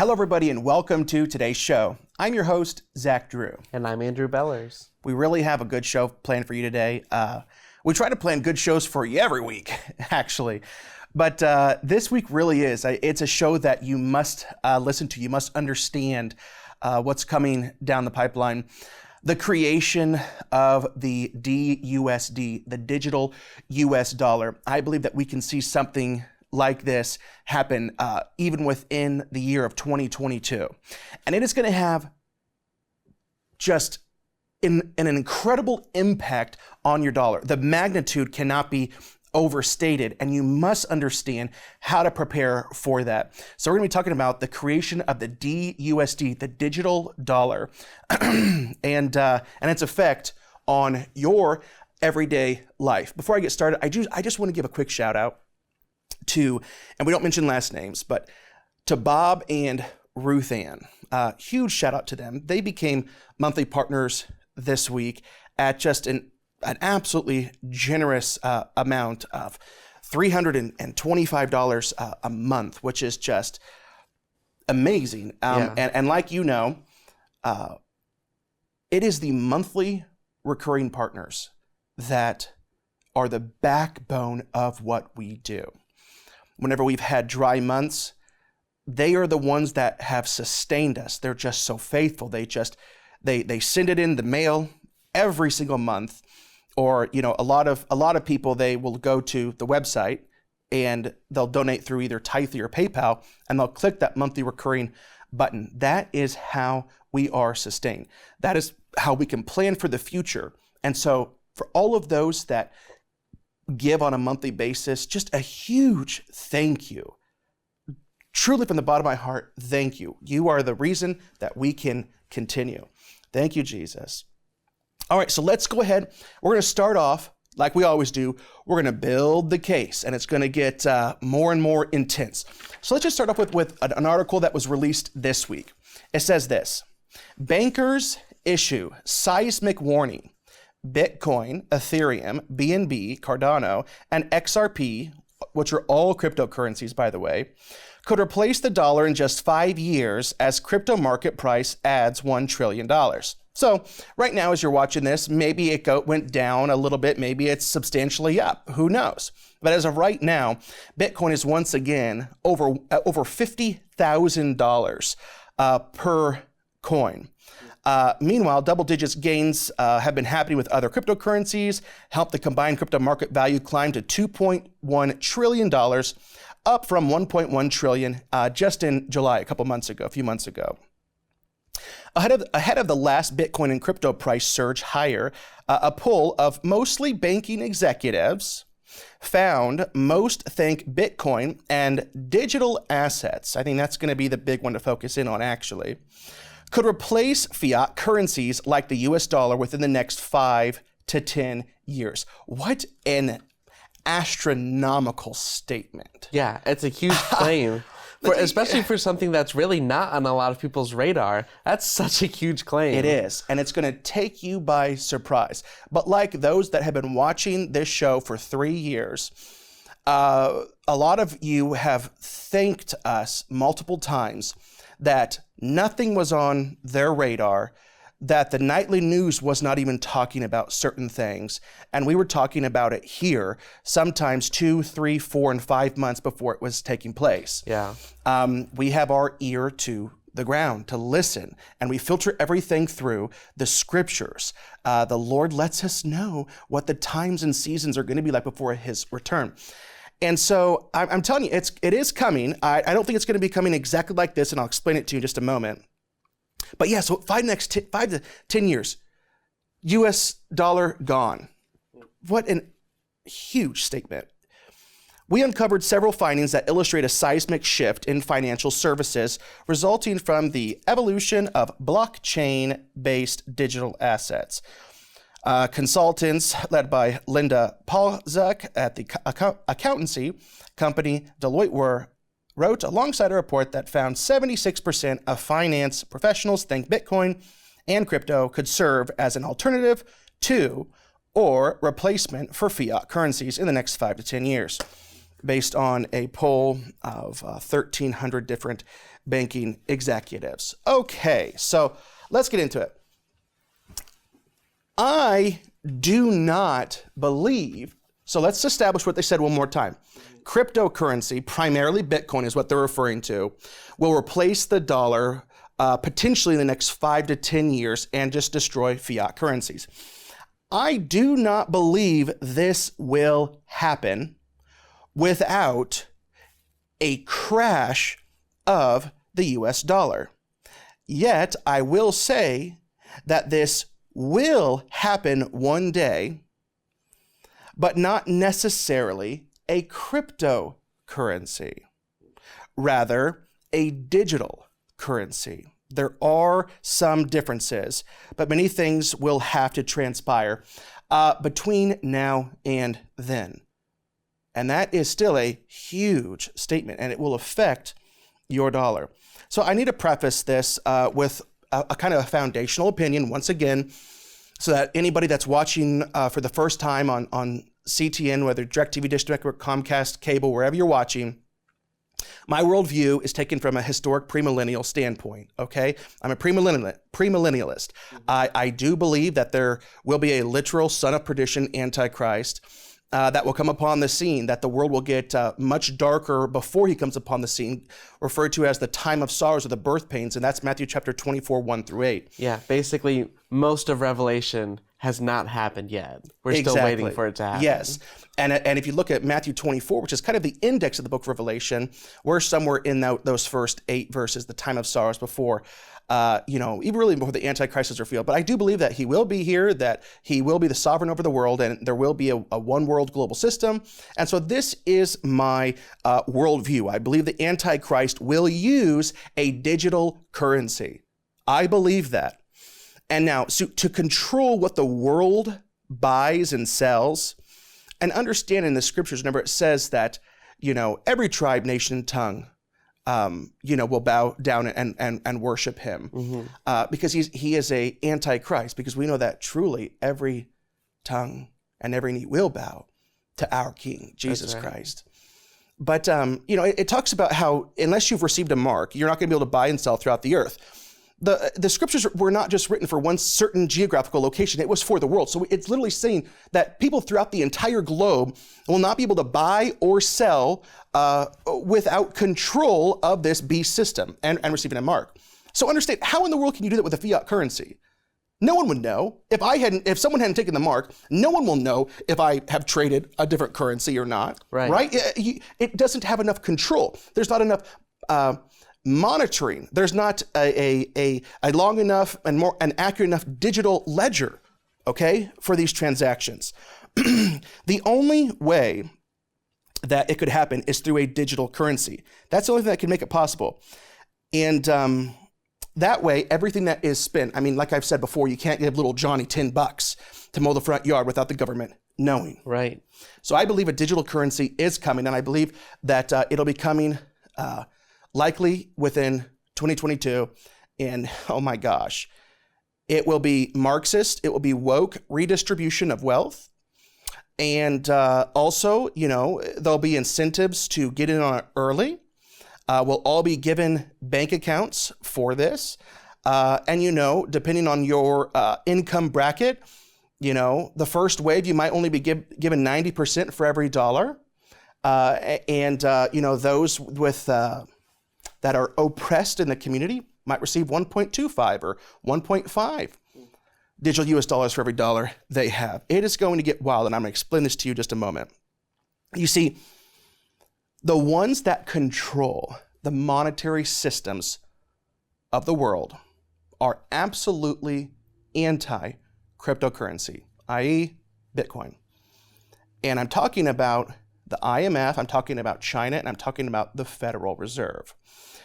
Hello, everybody, and welcome to today's show. I'm your host, Zach Drew. And I'm Andrew Bellers. We really have a good show planned for you today. We try to plan good shows for you every week, actually. But this week really is. It's a show that you must listen to. You must understand what's coming down the pipeline. The creation of the DUSD, the digital US dollar. I believe that we can see something like this happen even within the year of 2022. And it is going to have just an incredible impact on your dollar. The magnitude cannot be overstated, and you must understand how to prepare for that. So we're going to be talking about the creation of the DUSD, the digital dollar, and its effect on your everyday life. Before I get started, I just want to give a quick shout out to, and we don't mention last names, but to Bob and Ruth Ann. Huge shout out to them. They became monthly partners this week at just an absolutely generous amount of $325 a month, which is just amazing. And like you know, it is the monthly recurring partners that are the backbone of what we do. Whenever we've had dry months, they are the ones that have sustained us. They're just so faithful. They send it in the mail every single month. Or, you know, a lot of people, they will go to the website and they'll donate through either Tithe or PayPal, and they'll click that monthly recurring button. That is how we are sustained. That is how we can plan for the future. And so for all of those that give on a monthly basis, just a huge thank you. Truly from the bottom of my heart, thank you. You are the reason that we can continue. Thank you, Jesus. All right, so let's go ahead. We're going to start off like we always do. We're going to build the case, and it's going to get more and more intense. So let's just start off with an article that was released this week. It says this: bankers issue seismic warning. Bitcoin, Ethereum, BNB, Cardano, and XRP, which are all cryptocurrencies, by the way, could replace the dollar in just 5 years as crypto market price adds $1 trillion. So right now, as you're watching this, maybe it went down a little bit. Maybe it's substantially up. Who knows? But as of right now, Bitcoin is once again over $50,000 per coin. Meanwhile, double digits gains have been happening with other cryptocurrencies, helped the combined crypto market value climb to $2.1 trillion, up from $1.1 trillion just in July, a few months ago. Ahead of the last Bitcoin and crypto price surge higher, a poll of mostly banking executives found most think Bitcoin and digital assets, I think that's going to be the big one to focus in on actually, could replace fiat currencies like the US dollar within the next 5 to 10 years. What an astronomical statement. Yeah, it's a huge claim. Especially for something that's really not on a lot of people's radar. That's such a huge claim. It is, and it's going to take you by surprise. But like those that have been watching this show for 3 years, a lot of you have thanked us multiple times that nothing was on their radar, that the nightly news was not even talking about certain things. And we were talking about it here, sometimes 2, 3, 4, and 5 months before it was taking place. Yeah. We have our ear to the ground to listen, and we filter everything through the scriptures. The Lord lets us know what the times and seasons are going to be like before his return. And so I'm telling you, it is coming. I don't think it's going to be coming exactly like this, and I'll explain it to you in just a moment. But yeah, so 5 to 10 years, US dollar gone. What a huge statement. We uncovered several findings that illustrate a seismic shift in financial services resulting from the evolution of blockchain-based digital assets. Consultants led by Linda Polzuk at the accountancy company Deloitte wrote alongside a report that found 76% of finance professionals think Bitcoin and crypto could serve as an alternative to or replacement for fiat currencies in the next 5 to 10 years. based on a poll of 1,300 different banking executives. Okay, so let's get into it. I do not believe, so let's establish what they said one more time. Cryptocurrency, primarily Bitcoin is what they're referring to, will replace the dollar potentially in the next 5 to 10 years and just destroy fiat currencies. I do not believe this will happen without a crash of the US dollar. Yet, I will say that this will happen one day, but not necessarily a cryptocurrency, rather a digital currency. There are some differences, but many things will have to transpire between now and then. And that is still a huge statement, and it will affect your dollar. So I need to preface this with a kind of a foundational opinion, once again, so that anybody that's watching for the first time on CTN, whether DirecTV, Dish Network, Comcast, cable, wherever you're watching, my worldview is taken from a historic premillennial standpoint, okay? I'm a premillennialist. I do believe that there will be a literal son of perdition antichrist that will come upon the scene, that the world will get much darker before he comes upon the scene, referred to as the time of sorrows or the birth pains, and that's Matthew chapter 24, 1 through 8. Yeah, basically, most of Revelation has not happened yet. We're still waiting for it to happen. Yes. And if you look at Matthew 24, which is kind of the index of the book of Revelation, we're somewhere in those first 8 verses, the time of sorrows before, even really before the Antichrist is revealed. But I do believe that he will be here, that he will be the sovereign over the world, and there will be a one world global system. And so this is my worldview. I believe the Antichrist will use a digital currency. I believe that. And now, so to control what the world buys and sells, and understand in the scriptures, remember it says that, every tribe, nation, and tongue, will bow down and worship him, because he is a antichrist, because we know that truly every tongue and every knee will bow to our King, Jesus Christ. But, it talks about how unless you've received a mark, you're not going to be able to buy and sell throughout the earth. The scriptures were not just written for one certain geographical location, it was for the world. So it's literally saying that people throughout the entire globe will not be able to buy or sell without control of this beast system and receiving a mark. So understand, how in the world can you do that with a fiat currency? No one would know. If someone hadn't taken the mark, no one will know if I have traded a different currency or not. Right? It doesn't have enough control. There's not enough monitoring. There's not a long enough and more an accurate enough digital ledger, okay, for these transactions. The only way that it could happen is through a digital currency. That's the only thing that can make it possible. And that way, everything that is spent, like I've said before, you can't give little Johnny $10 to mow the front yard without the government knowing. Right. So I believe a digital currency is coming, and I believe that it'll be coming likely within 2022, and oh my gosh, it will be Marxist, it will be woke redistribution of wealth, and also, there'll be incentives to get in on it early. We'll all be given bank accounts for this, and depending on your income bracket, the first wave, you might only be given 90% for every dollar, and those with that are oppressed in the community might receive 1.25 or 1.5 digital US dollars for every dollar they have. It is going to get wild, and I'm going to explain this to you in just a moment. You see, the ones that control the monetary systems of the world are absolutely anti-cryptocurrency, i.e. Bitcoin. And I'm talking about the IMF, I'm talking about China, and I'm talking about the Federal Reserve.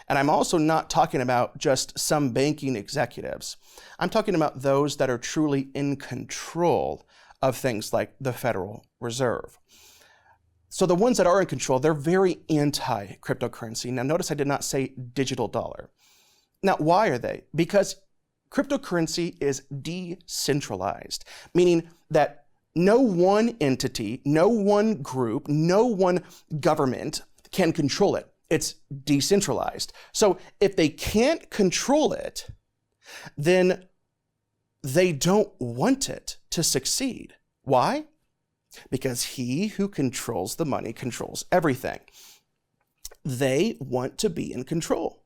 And I'm also not talking about just some banking executives. I'm talking about those that are truly in control of things like the Federal Reserve. So the ones that are in control, they're very anti-cryptocurrency. Now notice I did not say digital dollar. Now why are they? Because cryptocurrency is decentralized, meaning that no one entity, no one group, no one government can control it. It's decentralized. So if they can't control it, then they don't want it to succeed. Why? Because he who controls the money controls everything. They want to be in control.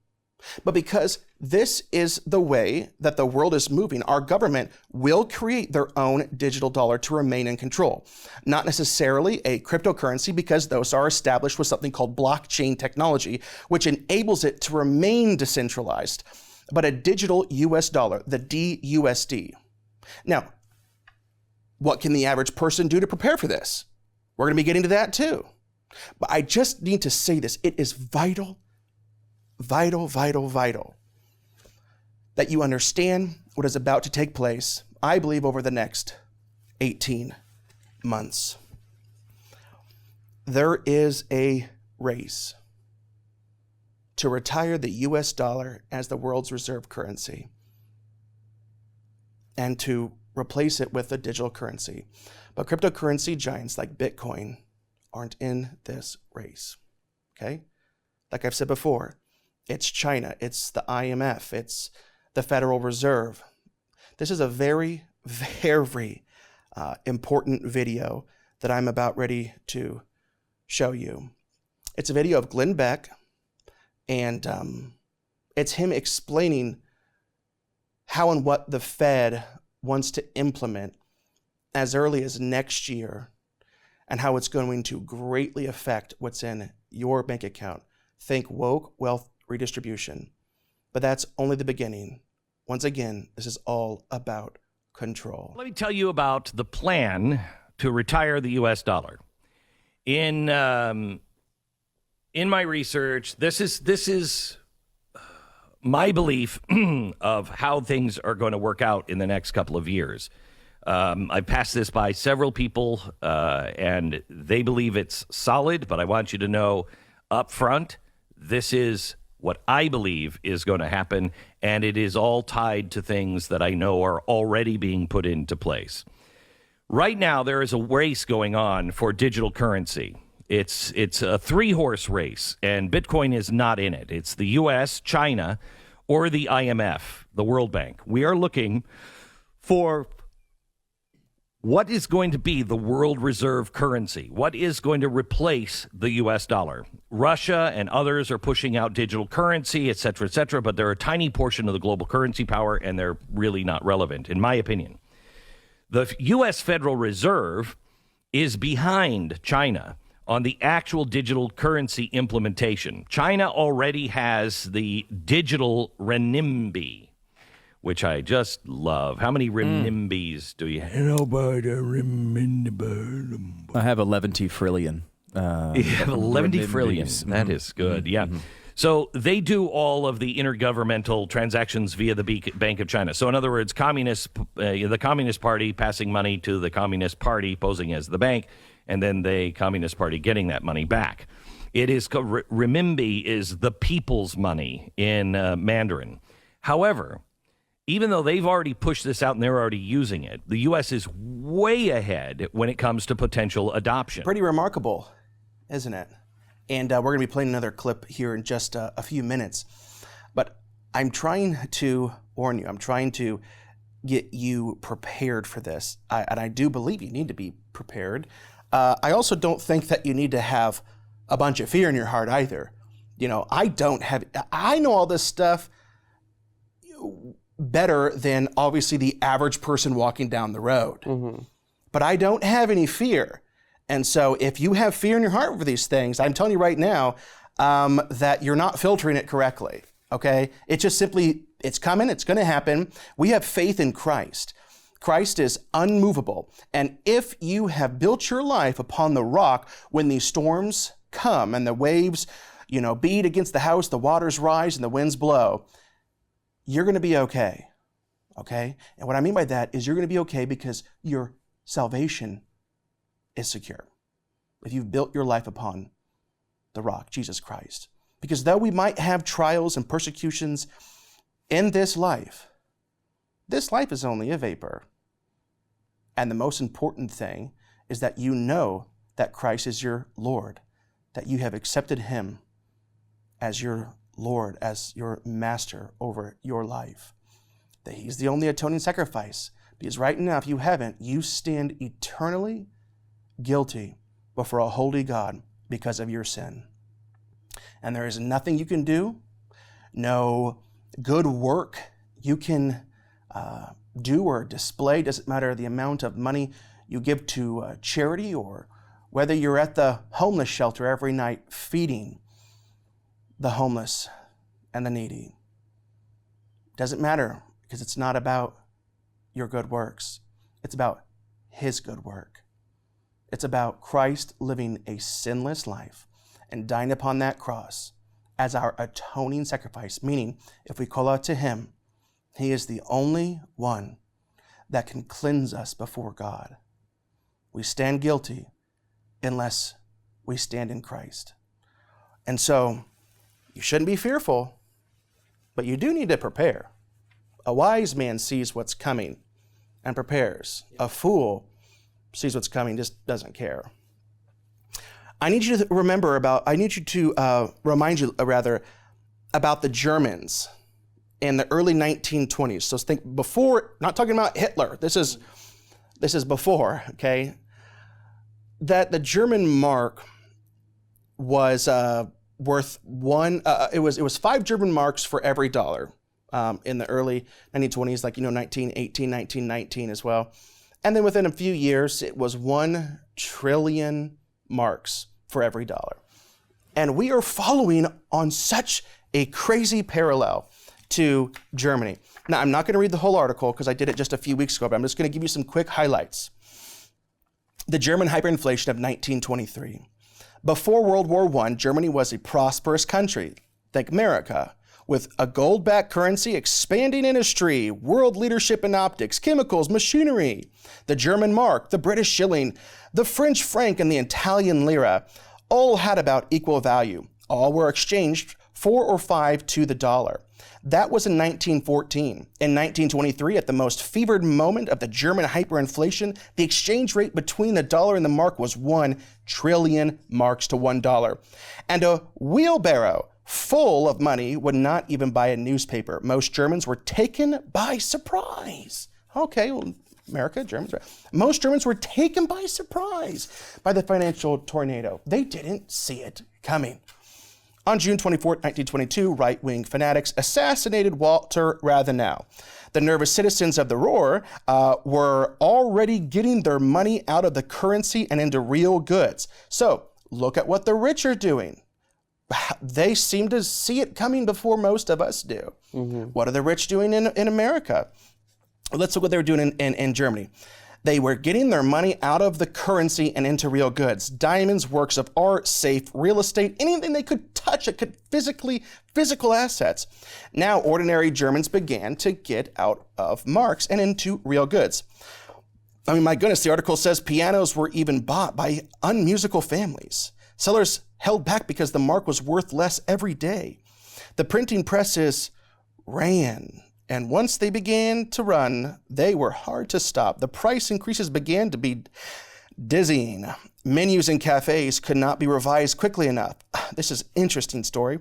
But because this is the way that the world is moving, our government will create their own digital dollar to remain in control. Not necessarily a cryptocurrency, because those are established with something called blockchain technology, which enables it to remain decentralized, but a digital US dollar, the DUSD. Now, what can the average person do to prepare for this? We're going to be getting to that too. But I just need to say this. It is vital that you understand what is about to take place, I believe, over the next 18 months. There is a race to retire the US dollar as the world's reserve currency and to replace it with a digital currency. But cryptocurrency giants like Bitcoin aren't in this race, okay? Like I've said before, it's China, it's the IMF, it's the Federal Reserve. This is a very, very important video that I'm about ready to show you. It's a video of Glenn Beck, and it's him explaining how and what the Fed wants to implement as early as next year, and how it's going to greatly affect what's in your bank account. Think woke wealth redistribution. But that's only the beginning. Once again, this is all about control. Let me tell you about the plan to retire the U.S. dollar. In my research, this is my belief of how things are going to work out in the next couple of years. I passed this by several people, and they believe it's solid, but I want you to know up front, this is what I believe is going to happen, and it is all tied to things that I know are already being put into place. Right now, there is a race going on for digital currency. It's a three-horse race, and Bitcoin is not in it. It's the U.S., China, or the IMF, the World Bank. We are looking for what is going to be the world reserve currency? What is going to replace the U.S. dollar? Russia and others are pushing out digital currency, et cetera, but they're a tiny portion of the global currency power, and they're really not relevant, in my opinion. The U.S. Federal Reserve is behind China on the actual digital currency implementation. China already has the digital renminbi, which I just love. How many renminbis do you have? I have 11 trillion. You have 11 trillion. That is good, yeah. So they do all of the intergovernmental transactions via the Bank of China. So in other words, the Communist Party passing money to the Communist Party posing as the bank, and then the Communist Party getting that money back. It is renminbi is the people's money in Mandarin. However, even though they've already pushed this out and they're already using it, the U.S. is way ahead when it comes to potential adoption. Pretty remarkable, isn't it? And we're going to be playing another clip here in just a few minutes. But I'm trying to warn you. I'm trying to get you prepared for this. And I do believe you need to be prepared. I also don't think that you need to have a bunch of fear in your heart either. You know, I know all this stuff better than obviously the average person walking down the road. Mm-hmm. But I don't have any fear. And so if you have fear in your heart for these things, I'm telling you right now that you're not filtering it correctly, okay? It's just simply, it's coming, it's gonna happen. We have faith in Christ. Christ is unmovable. And if you have built your life upon the rock, when these storms come and the waves, beat against the house, the waters rise and the winds blow, you're going to be okay, okay? And what I mean by that is you're going to be okay because your salvation is secure. If you've built your life upon the rock, Jesus Christ. Because though we might have trials and persecutions in this life is only a vapor. And the most important thing is that you know that Christ is your Lord, that you have accepted him as your Lord, as your master over your life, that he's the only atoning sacrifice. Because right now, if you haven't, you stand eternally guilty before a holy God because of your sin. And there is nothing you can do, no good work you can do or display. Doesn't matter the amount of money you give to charity, or whether you're at the homeless shelter every night feeding the homeless and the needy. Doesn't matter, because it's not about your good works. It's about his good work. It's about Christ living a sinless life and dying upon that cross as our atoning sacrifice, meaning if we call out to him, he is the only one that can cleanse us before God. We stand guilty unless we stand in Christ. And so you shouldn't be fearful, but you do need to prepare. A wise man sees what's coming and prepares. A fool sees what's coming, just doesn't care. I need you to remind you about the Germans in the early 1920s. So think before, not talking about Hitler. This is before, okay? That the German mark was worth one. It was 5 German marks for every dollar in the early 1920s, like 1918, 1919 as well. And then within a few years, it was 1 trillion marks for every dollar. And we are following on such a crazy parallel to Germany. Now, I'm not going to read the whole article because I did it just a few weeks ago, but I'm just going to give you some quick highlights. The German hyperinflation of 1923. Before World War I, Germany was a prosperous country, like America, with a gold-backed currency, expanding industry, world leadership in optics, chemicals, machinery. The German mark, the British shilling, the French franc, and the Italian lira all had about equal value. All were exchanged 4 or 5 to the dollar. That was in 1914. In 1923, at the most fevered moment of the German hyperinflation, the exchange rate between the dollar and the mark was 1 trillion marks to $1. And a wheelbarrow full of money would not even buy a newspaper. Most Germans were taken by surprise. Okay, well, America, Germans, right? Most Germans were taken by surprise by the financial tornado. They didn't see it coming. On June 24, 1922, right-wing fanatics assassinated Walter Rathenau. The nervous citizens of the Ruhr were already getting their money out of the currency and into real goods. So look at what the rich are doing. They seem to see it coming before most of us do. Mm-hmm. What are the rich doing in America? Let's look what they were doing in Germany. They were getting their money out of the currency and into real goods. Diamonds, works of art, safe real estate, anything they could touch, it could physical assets. Now, ordinary Germans began to get out of marks and into real goods. I mean, my goodness, the article says pianos were even bought by unmusical families. Sellers held back because the mark was worth less every day. The printing presses ran. And once they began to run, they were hard to stop. The price increases began to be dizzying. Menus in cafes could not be revised quickly enough. This is an interesting story.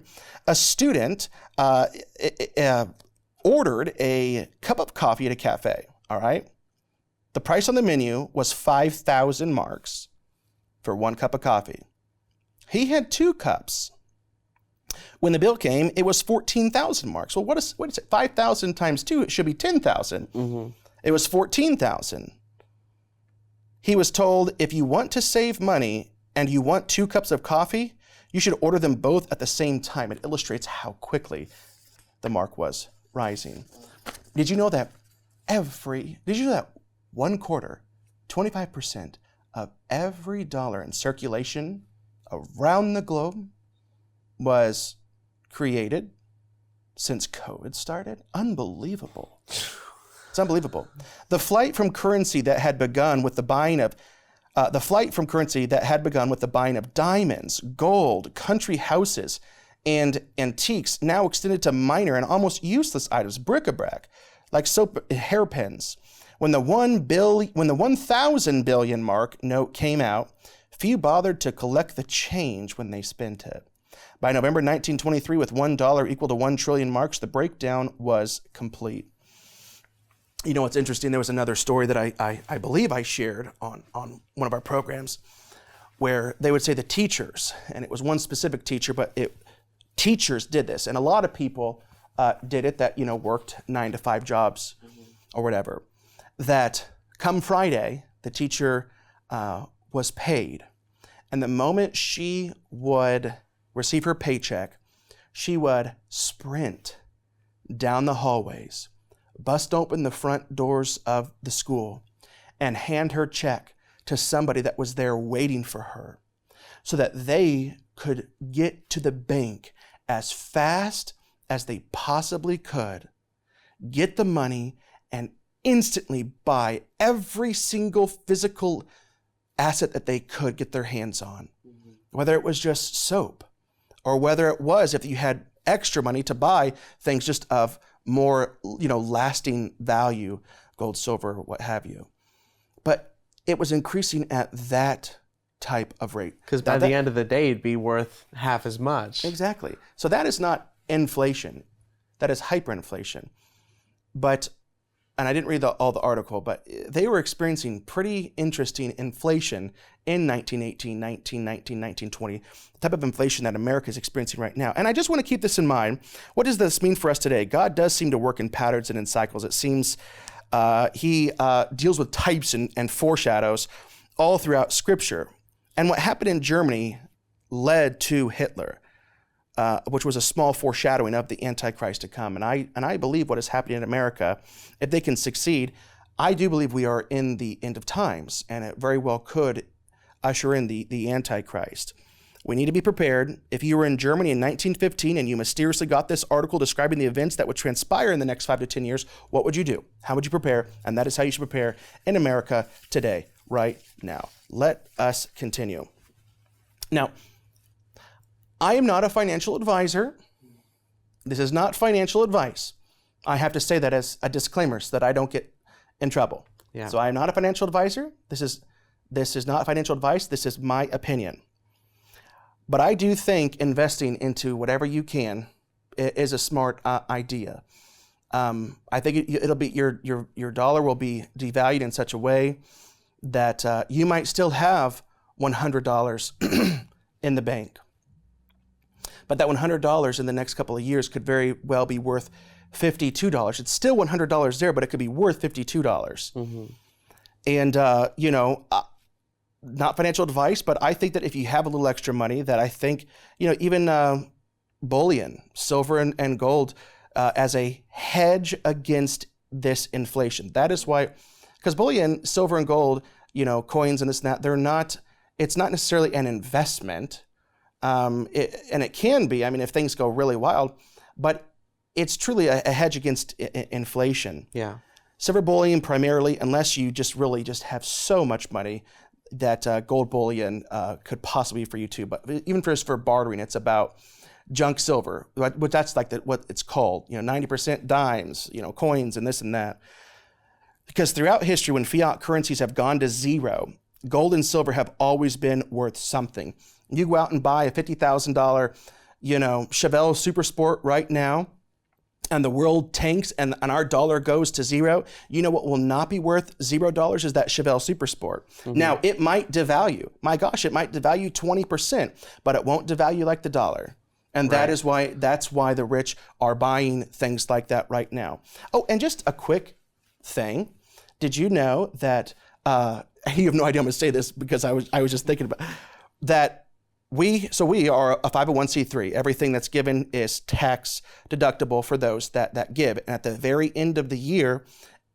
A student ordered a cup of coffee at a cafe, all right? The price on the menu was 5,000 marks for 1 cup of coffee. He had 2 cups. When the bill came, it was 14,000 marks. Well, what is it? 5,000 times 2, it should be 10,000. Mm-hmm. It was 14,000. He was told, if you want to save money and you want 2 cups of coffee, you should order them both at the same time. It illustrates how quickly the mark was rising. Did you know that 1 quarter, 25% of every dollar in circulation around the globe was created since COVID started? Unbelievable. It's unbelievable. The flight from currency that had begun with the buying of diamonds, gold, country houses, and antiques now extended to minor and almost useless items, bric-a-brac, like soap, hairpins, When the 1,000 billion mark note came out, few bothered to collect the change when they spent it. By November 1923, with $1 equal to 1 trillion marks, the breakdown was complete. You know what's interesting? There was another story that I believe I shared on one of our programs where they would say the teachers, and it was one specific teacher, but teachers did this, and a lot of people did it that, worked 9 to 5 jobs or whatever, that come Friday, the teacher was paid. And the moment she would receive her paycheck, she would sprint down the hallways, bust open the front doors of the school, and hand her check to somebody that was there waiting for her so that they could get to the bank as fast as they possibly could, get the money, and instantly buy every single physical asset that they could get their hands on, whether it was just soap or whether it was, if you had extra money, to buy things just of more, lasting value, gold, silver, what have you. But it was increasing at that type of rate. Because by the end of the day, it'd be worth half as much. Exactly. So that is not inflation. That is hyperinflation. But, and I didn't read all the article, but they were experiencing pretty interesting inflation in 1918, 1919, 1920, the type of inflation that America is experiencing right now. And I just want to keep this in mind. What does this mean for us today? God does seem to work in patterns and in cycles. It seems he deals with types and foreshadows all throughout Scripture. And what happened in Germany led to Hitler, which was a small foreshadowing of the Antichrist to come. And I believe what is happening in America, if they can succeed, I do believe we are in the end of times, and it very well could usher in the Antichrist. We need to be prepared. If you were in Germany in 1915 and you mysteriously got this article describing the events that would transpire in the next 5 to 10 years, what would you do? How would you prepare? And that is how you should prepare in America today, right now. Let us continue. Now, I am not a financial advisor. This is not financial advice. I have to say that as a disclaimer so that I don't get in trouble. Yeah. So I am not a financial advisor. This is not financial advice. This is my opinion. But I do think investing into whatever you can is a smart idea. I think it'll be your dollar will be devalued in such a way that you might still have $100 in the bank. But that $100 in the next couple of years could very well be worth $52. It's still $100 there, but it could be worth $52. Mm-hmm. And, not financial advice, but I think that if you have a little extra money, that I think, even bullion, silver and gold, as a hedge against this inflation. That is why, because bullion, silver and gold, coins and this and that, it's not necessarily an investment. And it can be, if things go really wild, but it's truly a hedge against inflation. Yeah. Silver bullion primarily, unless you just have so much money that gold bullion could possibly be for you too. But even for bartering, it's about junk silver, but that's like what it's called, 90% dimes, coins and this and that. Because throughout history, when fiat currencies have gone to zero, gold and silver have always been worth something. You go out and buy a $50,000, Chevelle Super Sport right now, and the world tanks and our dollar goes to zero. You know what will not be worth $0 is that Chevelle Super Sport. Mm-hmm. Now, it might devalue. My gosh, it might devalue 20%, but it won't devalue like the dollar. And that's why the rich are buying things like that right now. Oh, and just a quick thing. Did you know that, you have no idea I'm going to say this because I was just thinking about that. We are a 501c3. Everything that's given is tax deductible for those that give. And at the very end of the year,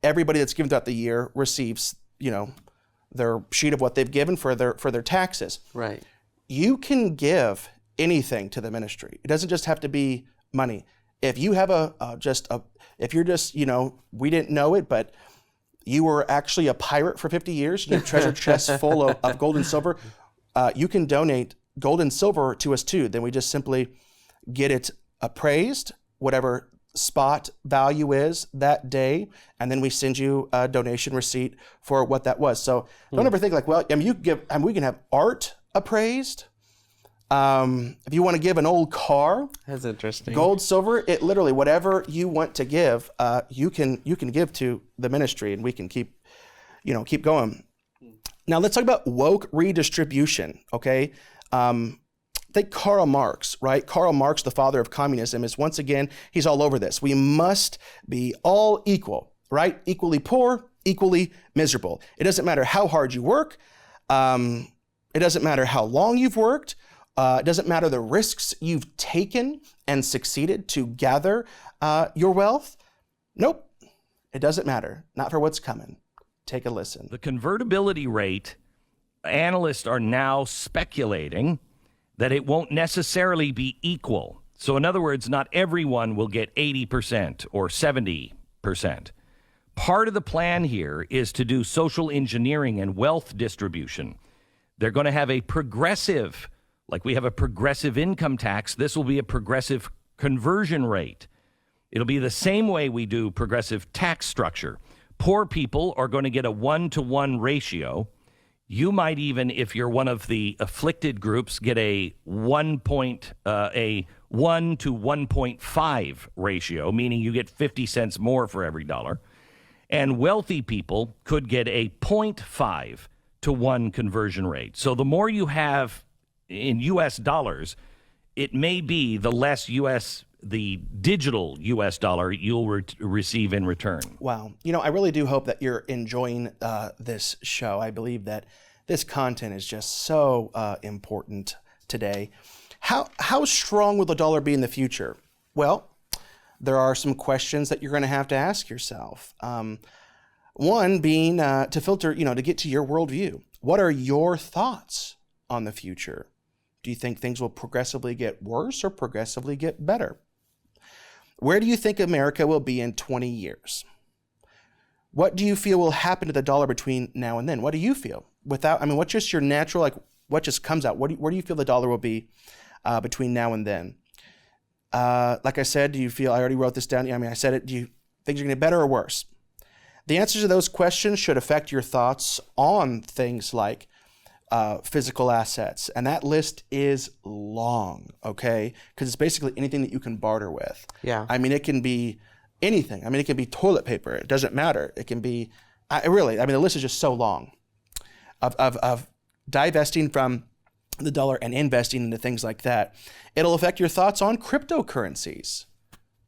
everybody that's given throughout the year receives, their sheet of what they've given for their taxes. Right. You can give anything to the ministry. It doesn't just have to be money. If you have if you're just, we didn't know it, but you were actually a pirate for 50 years, you have treasure chests full of gold and silver, you can donate gold and silver to us too. Then we just simply get it appraised, whatever spot value is that day, and then we send you a donation receipt for what that was. So don't ever think like, well, we can have art appraised. If you want to give an old car, That's interesting. gold, silver, it literally whatever you want to give, you can give to the ministry, and we can keep going. Now let's talk about woke redistribution. Okay, think Karl Marx, right? Karl Marx, the father of communism, is once again, he's all over this. We must be all equal, right? Equally poor, equally miserable. It doesn't matter how hard you work. It doesn't matter how long you've worked. It doesn't matter the risks you've taken and succeeded to gather your wealth. Nope, it doesn't matter. Not for what's coming. Take a listen. The convertibility rate, analysts are now speculating that it won't necessarily be equal. So in other words, not everyone will get 80% or 70%. Part of the plan here is to do social engineering and wealth distribution. They're going to have a progressive, like we have a progressive income tax, this will be a progressive conversion rate. It'll be the same way we do progressive tax structure. Poor people are going to get a 1-to-1 ratio. You might even, if you're one of the afflicted groups, get a 1 to 1.5 ratio, meaning you get 50 cents more for every dollar. And wealthy people could get a 0.5 to 1 conversion rate. So the more you have in U.S. dollars, it may be the less the digital U.S. dollar you'll receive in return. Wow. I really do hope that you're enjoying this show. I believe that this content is just so important today. How strong will the dollar be in the future? Well, there are some questions that you're going to have to ask yourself. One being to filter, to get to your worldview. What are your thoughts on the future? Do you think things will progressively get worse or progressively get better? Where do you think America will be in 20 years? What do you feel will happen to the dollar between now and then? What do you feel? What's just your natural, what just comes out? Where do you feel the dollar will be between now and then? Like I said, do you feel, I already wrote this down. I said it, do you think you're going to get better or worse? The answers to those questions should affect your thoughts on things like physical assets. And that list is long, okay? Because it's basically anything that you can barter with. Yeah. It can be anything. It can be toilet paper. It doesn't matter. It can be, the list is just so long of divesting from the dollar and investing into things like that. It'll affect your thoughts on cryptocurrencies.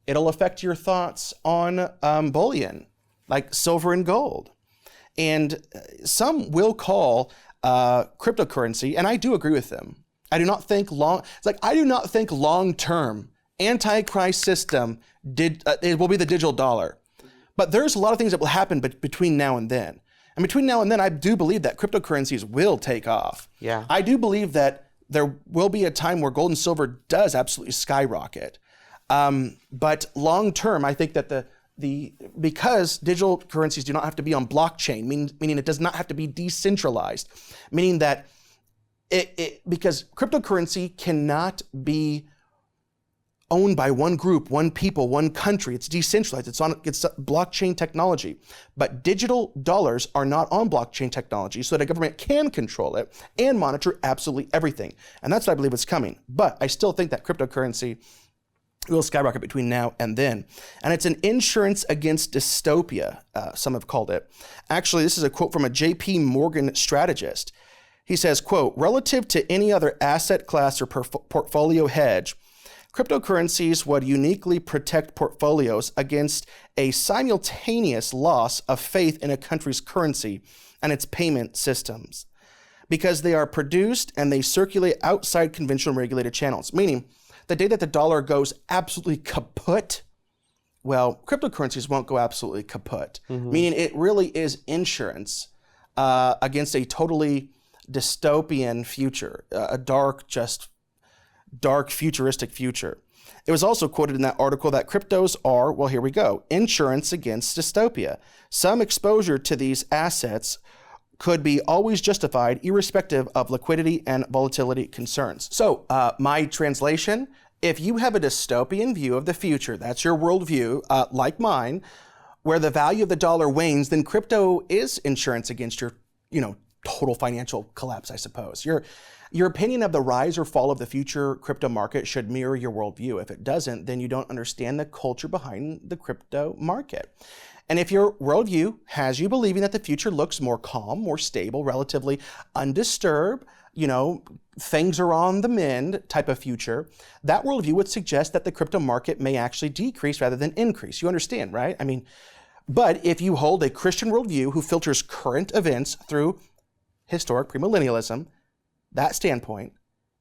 It'll affect your thoughts on bullion, like silver and gold. And some will call cryptocurrency, and I do agree with them. I do not think long-term Antichrist system it will be the digital dollar. But there's a lot of things that will happen between now and then. And between now and then, I do believe that cryptocurrencies will take off. Yeah. I do believe that there will be a time where gold and silver does absolutely skyrocket. But long-term, I think that because digital currencies do not have to be on blockchain, meaning it does not have to be decentralized, meaning that because cryptocurrency cannot be owned by one group, one people, one country. It's decentralized. It's blockchain technology. But digital dollars are not on blockchain technology, so that a government can control it and monitor absolutely everything. And that's what I believe is coming. But I still think that cryptocurrency will skyrocket between now and then. And it's an insurance against dystopia, some have called it. Actually, this is a quote from a JP Morgan strategist. He says, quote, relative to any other asset class or portfolio hedge, cryptocurrencies would uniquely protect portfolios against a simultaneous loss of faith in a country's currency and its payment systems, because they are produced and they circulate outside conventional regulated channels, meaning the day that the dollar goes absolutely kaput, well, cryptocurrencies won't go absolutely kaput, meaning it really is insurance against a totally dystopian future, a dark futuristic future. It was also quoted in that article that cryptos are, well, here we go, insurance against dystopia. Some exposure to these assets could be always justified irrespective of liquidity and volatility concerns. So my translation if you have a dystopian view of the future, that's your worldview, like mine, where the value of the dollar wanes, then crypto is insurance against your, total financial collapse, I suppose. Your opinion of the rise or fall of the future crypto market should mirror your worldview. If it doesn't, then you don't understand the culture behind the crypto market. And if your worldview has you believing that the future looks more calm, more stable, relatively undisturbed, things are on the mend type of future, that worldview would suggest that the crypto market may actually decrease rather than increase. You understand, right? But if you hold a Christian worldview who filters current events through historic premillennialism, that standpoint,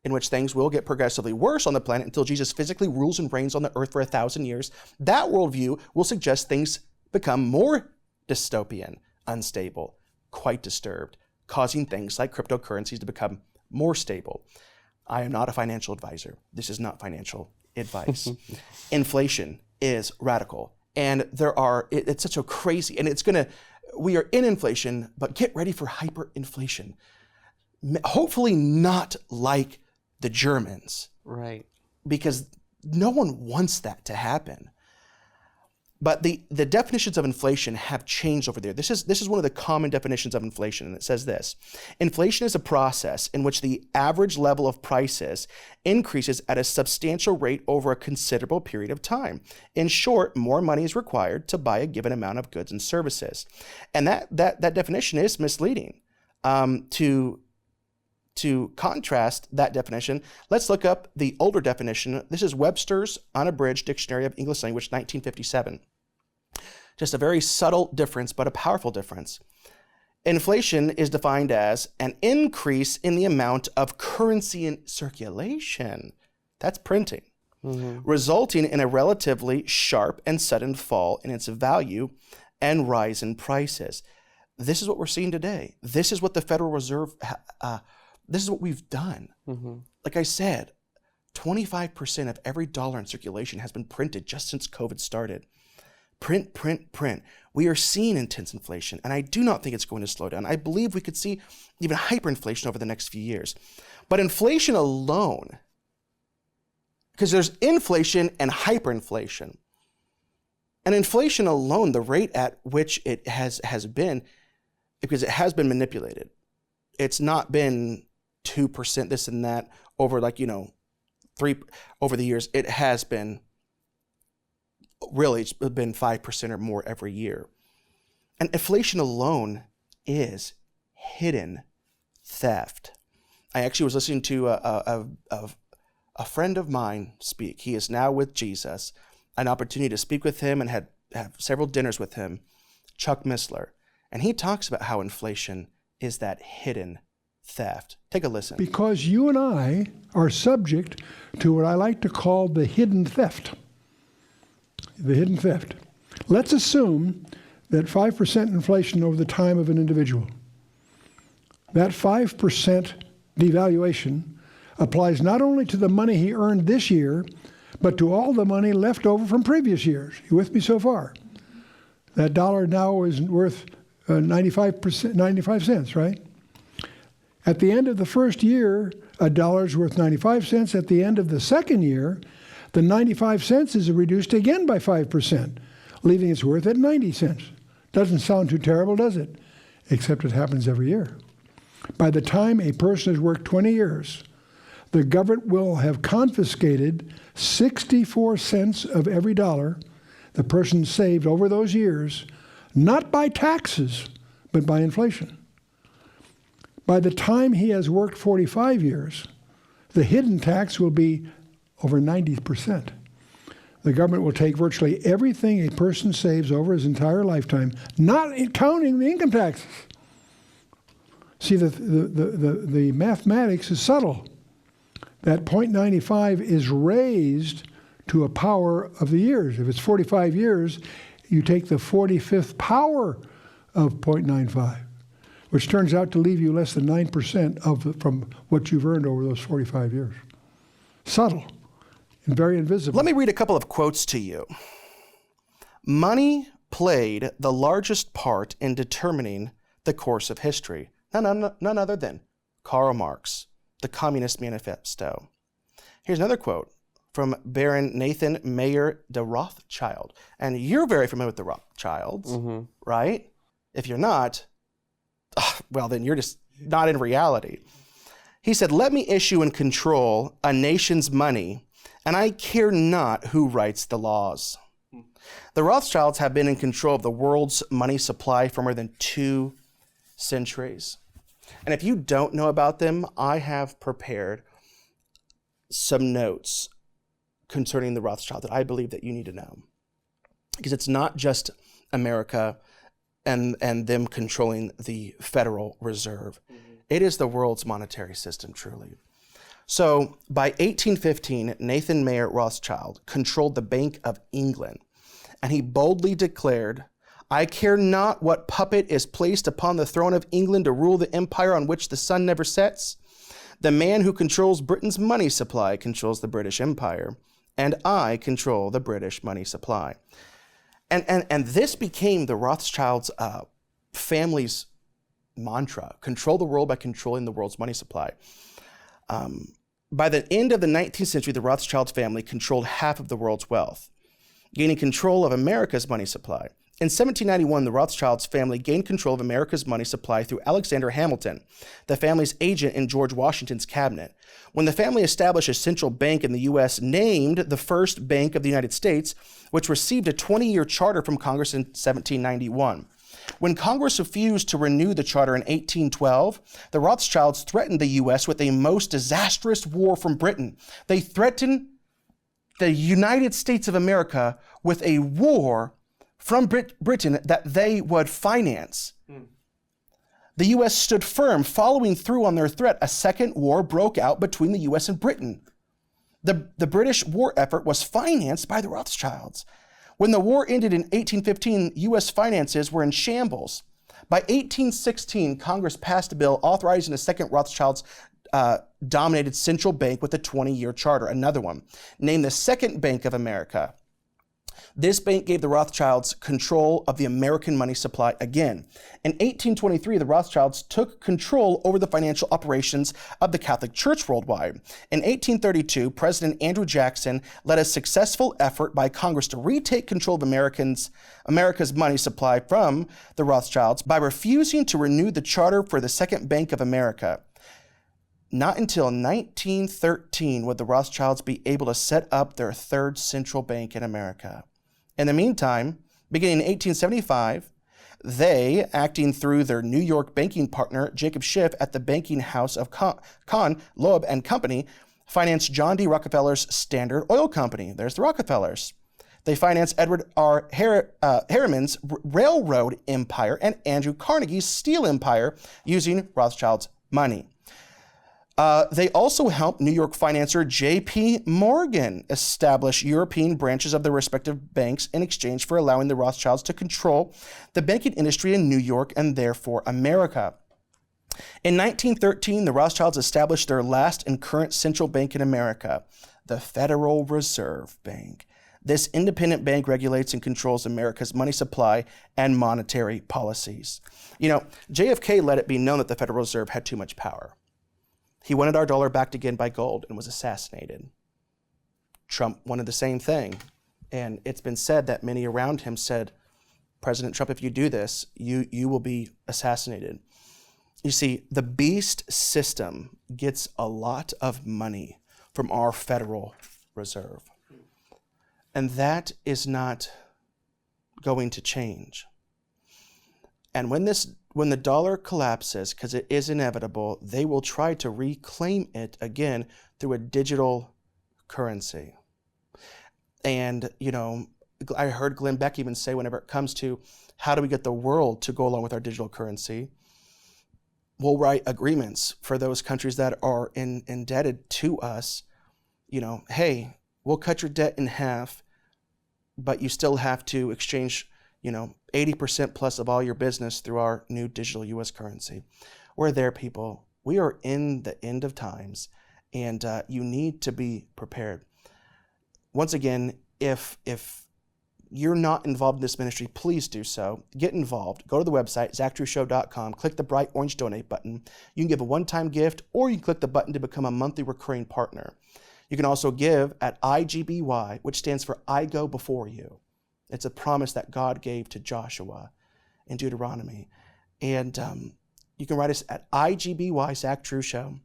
in which things will get progressively worse on the planet until Jesus physically rules and reigns on the earth for 1,000 years, that worldview will suggest things become more dystopian, unstable, quite disturbed, causing things like cryptocurrencies to become more stable. I am not a financial advisor. This is not financial advice. Inflation is radical. And it's such a crazy, and we are in inflation, but get ready for hyperinflation. Hopefully not like the Germans. Right. Because no one wants that to happen. But the definitions of inflation have changed over there. This is one of the common definitions of inflation, and it says this: inflation is a process in which the average level of prices increases at a substantial rate over a considerable period of time. In short, more money is required to buy a given amount of goods and services. And that definition is misleading. To contrast that definition, let's look up the older definition. This is Webster's Unabridged Dictionary of English Language, 1957. Just a very subtle difference, but a powerful difference. Inflation is defined as an increase in the amount of currency in circulation. That's printing. Resulting in a relatively sharp and sudden fall in its value and rise in prices. This is what we're seeing today. This is what the Federal Reserve, this is what we've done. Like I said, 25% of every dollar in circulation has been printed just since COVID started. Print, print, print. We are seeing intense inflation, and I do not think it's going to slow down. I believe we could see even hyperinflation over the next few years. But inflation alone, because there's inflation and hyperinflation. And inflation alone, the rate at which it has been, because it has been manipulated. It's not been 2%, this and that, over 3 over the years. It has been, really, it's been 5% or more every year. And inflation alone is hidden theft. I actually was listening to a friend of mine speak. He is now with Jesus. An opportunity to speak with him and have several dinners with him, Chuck Missler. And he talks about how inflation is that hidden theft. Take a listen. Because you and I are subject to what I like to call the hidden theft. The hidden theft. Let's assume that 5% inflation over the time of an individual. That 5% devaluation applies not only to the money he earned this year, but to all the money left over from previous years. You with me so far? That dollar now is worth 95 cents, right? At the end of the first year, a dollar is worth 95 cents. At the end of the second year, the 95 cents is reduced again by 5%, leaving its worth at 90 cents. Doesn't sound too terrible, does it? Except it happens every year. By the time a person has worked 20 years, the government will have confiscated 64 cents of every dollar the person saved over those years, not by taxes, but by inflation. By the time he has worked 45 years, the hidden tax will be over 90%. The government will take virtually everything a person saves over his entire lifetime, not counting the income taxes. See, the mathematics is subtle. That 0.95 is raised to a power of the years. If it's 45 years, you take the 45th power of 0.95, which turns out to leave you less than 9% from what you've earned over those 45 years. Subtle and very invisible. Let me read a couple of quotes to you. Money played the largest part in determining the course of history. None other than Karl Marx, the Communist Manifesto. Here's another quote from Baron Nathan Mayer de Rothschild. And you're very familiar with the Rothschilds, right? If you're not, well, then you're just not in reality. He said, "Let me issue and control a nation's money, and I care not who writes the laws." The Rothschilds have been in control of the world's money supply for more than 2 centuries. And if you don't know about them, I have prepared some notes concerning the Rothschild that I believe that you need to know. Because it's not just America and them controlling the Federal Reserve. It is the world's monetary system, truly. So by 1815, Nathan Mayer Rothschild controlled the Bank of England, and he boldly declared, "I care not what puppet is placed upon the throne of England to rule the empire on which the sun never sets. The man who controls Britain's money supply controls the British Empire, and I control the British money supply." And this became the Rothschilds' family's mantra: control the world by controlling the world's money supply. By the end of the 19th century, the Rothschild family controlled half of the world's wealth, gaining control of America's money supply. In 1791, the Rothschilds family gained control of America's money supply through Alexander Hamilton, the family's agent in George Washington's cabinet. When the family established a central bank in the U.S., named the First Bank of the United States, which received a 20-year charter from Congress in 1791. When Congress refused to renew the charter in 1812, the Rothschilds threatened the U.S. with a most disastrous war from Britain. They threatened the United States of America with a war from Britain that they would finance. The U.S. stood firm, following through on their threat. A second war broke out between the U.S. and Britain. The British war effort was financed by the Rothschilds. When the war ended in 1815, U.S. finances were in shambles. By 1816, Congress passed a bill authorizing a second Rothschilds dominated central bank with a 20-year charter, another one, named the Second Bank of America. This bank gave the Rothschilds control of the American money supply again. In 1823, the Rothschilds took control over the financial operations of the Catholic Church worldwide. In 1832, President Andrew Jackson led a successful effort by Congress to retake control of America's money supply from the Rothschilds by refusing to renew the charter for the Second Bank of America. Not until 1913 would the Rothschilds be able to set up their third central bank in America. In the meantime, beginning in 1875, they, acting through their New York banking partner, Jacob Schiff, at the banking house of Kahn, Loeb and Company, financed John D. Rockefeller's Standard Oil Company. There's the Rockefellers. They financed Edward R. Harriman's railroad empire and Andrew Carnegie's steel empire using Rothschild's money. They also helped New York financier J.P. Morgan establish European branches of their respective banks in exchange for allowing the Rothschilds to control the banking industry in New York and therefore America. In 1913, the Rothschilds established their last and current central bank in America, the Federal Reserve Bank. This independent bank regulates and controls America's money supply and monetary policies. You know, JFK let it be known that the Federal Reserve had too much power. He wanted our dollar backed again by gold and was assassinated. Trump wanted the same thing. And it's been said that many around him said, President Trump, if you do this, you will be assassinated. You see, the beast system gets a lot of money from our Federal Reserve. And that is not going to change. And when the dollar collapses, because it is inevitable, they will try to reclaim it again through a digital currency. And, you know, I heard Glenn Beck even say, whenever it comes to how do we get the world to go along with our digital currency, we'll write agreements for those countries that are indebted to us. You know, hey, we'll cut your debt in half, but you still have to exchange, 80% plus of all your business through our new digital U.S. currency. We're there, people. We are in the end of times, and you need to be prepared. Once again, if you're not involved in this ministry, please do so. Get involved. Go to the website, zachdrewshow.com. Click the bright orange donate button. You can give a one-time gift, or you can click the button to become a monthly recurring partner. You can also give at IGBY, which stands for I go before you. It's a promise that God gave to Joshua in Deuteronomy. And you can write us at IGBY, Zach True Show,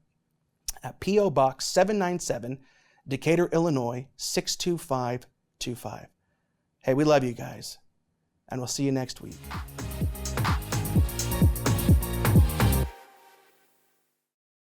at P.O. Box 797, Decatur, Illinois, 62525. Hey, we love you guys, and we'll see you next week.